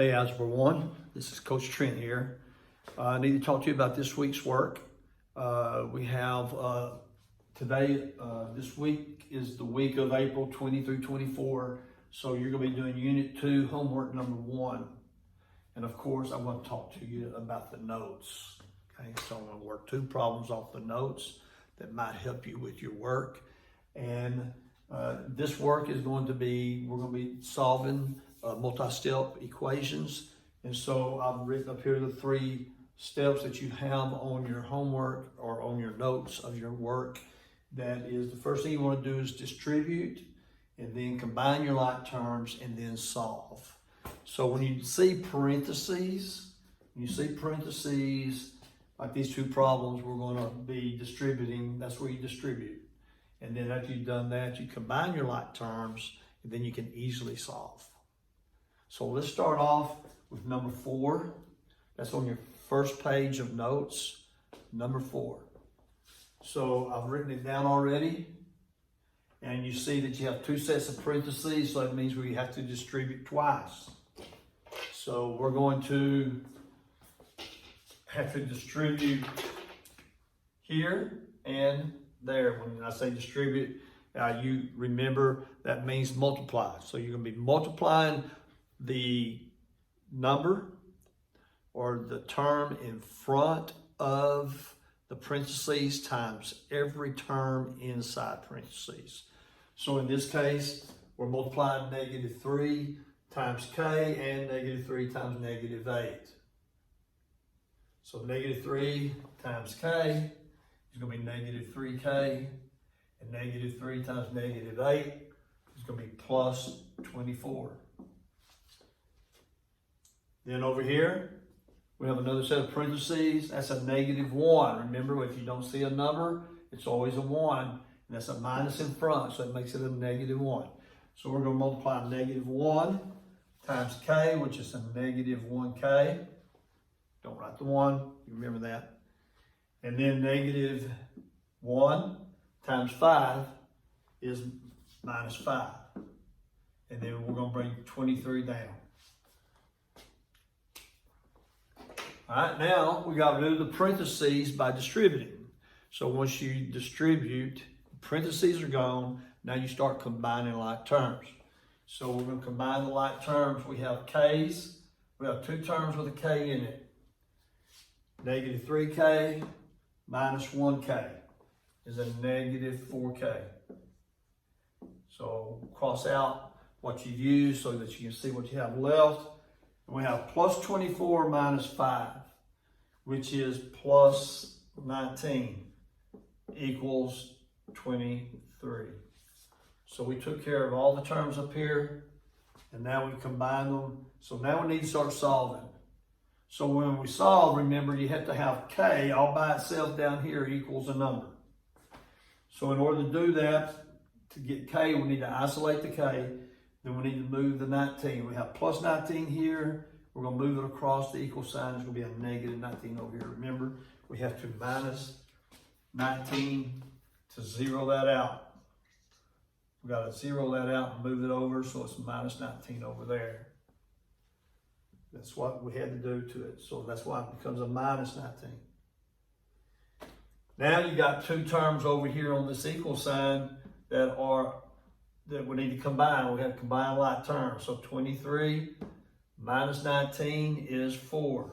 Hey, Algebra 1, this is Coach Trent here. I need to talk to you about this week's work. We have today, this week is the week of April 20 through 24. So you're going to be doing Unit 2, homework number 1. And of course, I want to talk to you about the notes. Okay, so I'm going to work 2 problems off the notes that might help you with your work. And this work is going to be, we're going to be solving multi-step equations. And so I've written up here the 3 steps that you have on your homework or on your notes of your work. That is, the first thing you want to do is distribute, and then combine your like terms, and then solve. So when you see parentheses, like these 2 problems, we're going to be distributing. That's where you distribute. And then after you've done that, you combine your like terms, and then you can easily solve. So let's start off with number 4. That's on your first page of notes, number 4. So I've written it down already. And you see that you have 2 sets of parentheses, so that means we have to distribute twice. So we're going to have to distribute here and there. When I say distribute, you remember that means multiply. So you're going to be multiplying the number or the term in front of the parentheses times every term inside parentheses. So in this case, we're multiplying -3 times k and -3 times -8. So -3 times k is going to be -3k, and -3 times -8 is going to be plus 24. Then over here, we have another set of parentheses. That's a -1. Remember, if you don't see a number, it's always a 1. And that's a minus in front, so it makes it a -1. So we're going to multiply -1 times k, which is a -1k. Don't write the 1, you remember that. And then -1 times 5 is -5. And then we're going to bring 23 down. All right, now we got to do the parentheses by distributing. So once you distribute, parentheses are gone. Now you start combining like terms. So we're going to combine the like terms. We have k's. We have 2 terms with a k in it. -3k minus 1k is a -4k. So cross out what you use so that you can see what you have left. We have plus 24 minus 5, which is plus 19, equals 23. So we took care of all the terms up here, and now we combine them. So now we need to start solving. So when we solve, remember, you have to have k all by itself down here equals a number. So in order to do that, to get k, we need to isolate the k. Then we need to move the 19. We have plus 19 here. We're going to move it across the equal sign. It's going to be a -19 over here. Remember, we have to minus 19 to zero that out. We've got to zero that out and move it over, so it's minus 19 over there. That's what we had to do to it. So that's why it becomes a minus 19. Now you got 2 terms over here on this equal sign that we need to combine. We have to combine like terms. So 23 minus 19 is 4.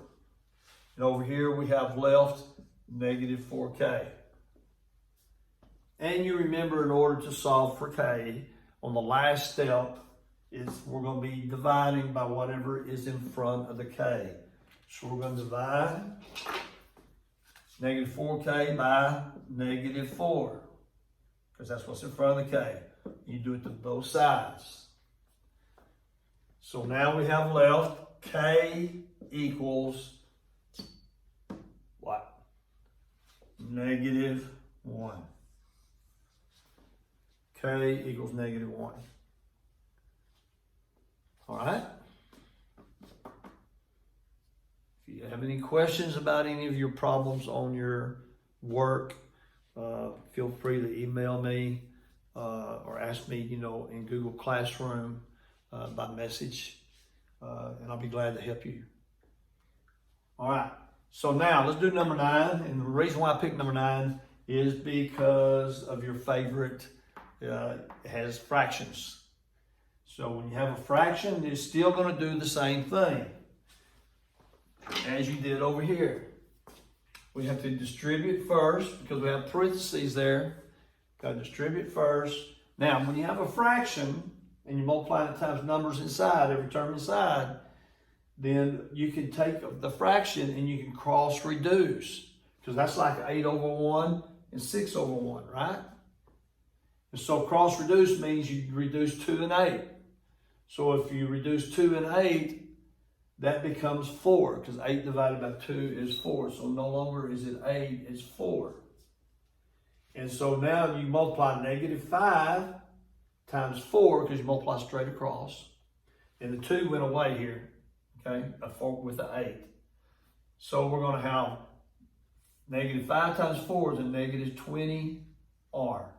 And over here we have left -4k. And you remember, in order to solve for k, on the last step, we're going to be dividing by whatever is in front of the k. So we're going to divide -4k by -4, because that's what's in front of the k. You do it to both sides. So now we have left k equals what? -1. K equals -1. All right? If you have any questions about any of your problems on your work, feel free to email me or ask me, in Google Classroom by message. and I'll be glad to help you. All right, so now let's do number 9. And the reason why I picked number 9 is because of your favorite, it has fractions. So when you have a fraction, it's still going to do the same thing as you did over here. We have to distribute first because we have parentheses there. Got to distribute first. Now, when you have a fraction and you multiply it times numbers inside, every term inside, then you can take the fraction and you can cross reduce, because that's like 8 over 1 and 6 over 1, right? And so cross reduce means you reduce 2 and 8. So if you reduce 2 and 8, that becomes 4, because 8 divided by 2 is 4. So no longer is it 8, it's 4. And so now you multiply -5 times 4, because you multiply straight across. And the 2 went away here, okay, a 4 with the 8. So we're going to have -5 times 4 is a -20r.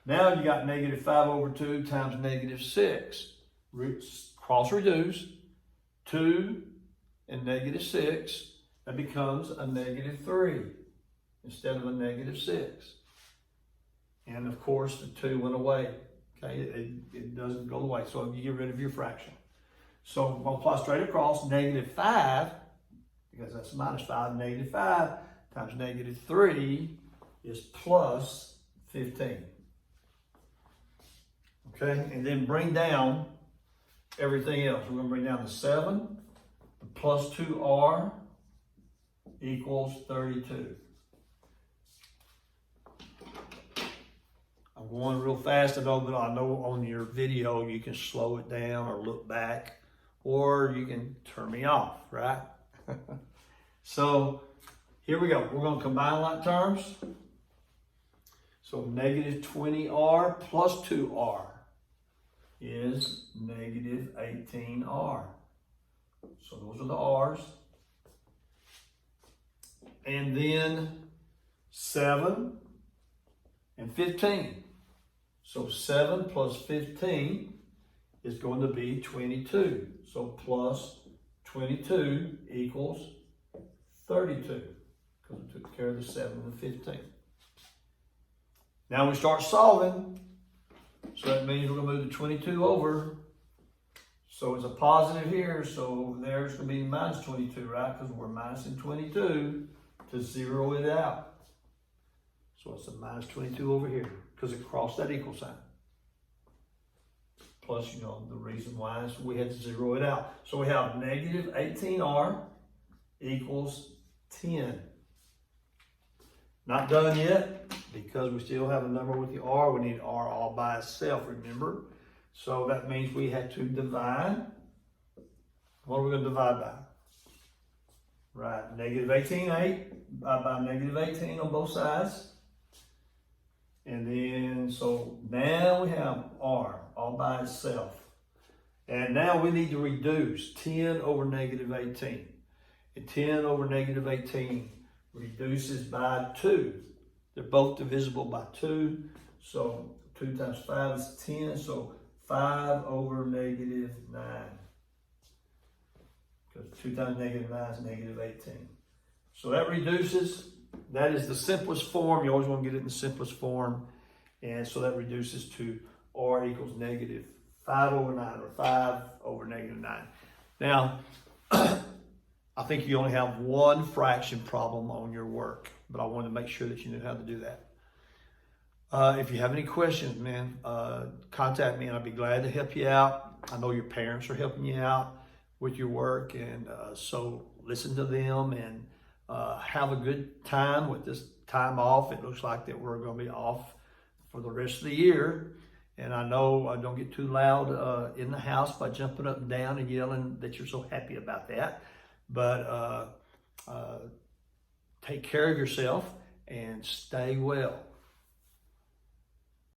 Now you got -5 over 2 times -6. Cross reduce, 2 and -6, that becomes a -3 instead of a -6. And of course the 2 went away, okay? It doesn't go away, so you get rid of your fraction. So multiply straight across, -5, because that's -5, -5 times -3 is plus 15. Okay, and then bring down everything else. We're going to bring down the 7, the plus 2r equals 32. I'm going real fast, but I know on your video you can slow it down or look back, or you can turn me off, right? So here we go. We're going to combine like terms. So -20r plus 2r is -18r. So those are the r's. And then 7 and 15. So 7 plus 15 is going to be 22. So plus 22 equals 32, because we took care of the 7 and the 15. Now we start solving. So that means we're going to move the 22 over. So it's a positive here. So over there it's going to be -22, right? Because we're minusing 22 to zero it out. So it's a -22 over here because it crossed that equal sign. Plus, the reason why is we had to zero it out. So we have -18r equals 10. Not done yet, because we still have a number with the r. We need r all by itself, remember? So that means we had to divide. What are we going to divide by? Right, -18 by -18 on both sides. And then, so now we have r all by itself. And now we need to reduce 10 over -18. And 10 over -18 reduces by 2. They're both divisible by 2. So 2 times 5 is 10. So 5 over -9. Because 2 times -9 is -18. So that reduces. That is the simplest form. You always want to get it in the simplest form. And so that reduces to r equals -5 over 9, or 5 over -9. Now, I think you only have one fraction problem on your work, but I wanted to make sure that you knew how to do that. If you have any questions, man, contact me and I'll be glad to help you out. I know your parents are helping you out with your work, and so listen to them and have a good time with this time off. It looks like that we're going to be off for the rest of the year. And I know I don't get too loud in the house by jumping up and down and yelling that you're so happy about that. But take care of yourself and stay well.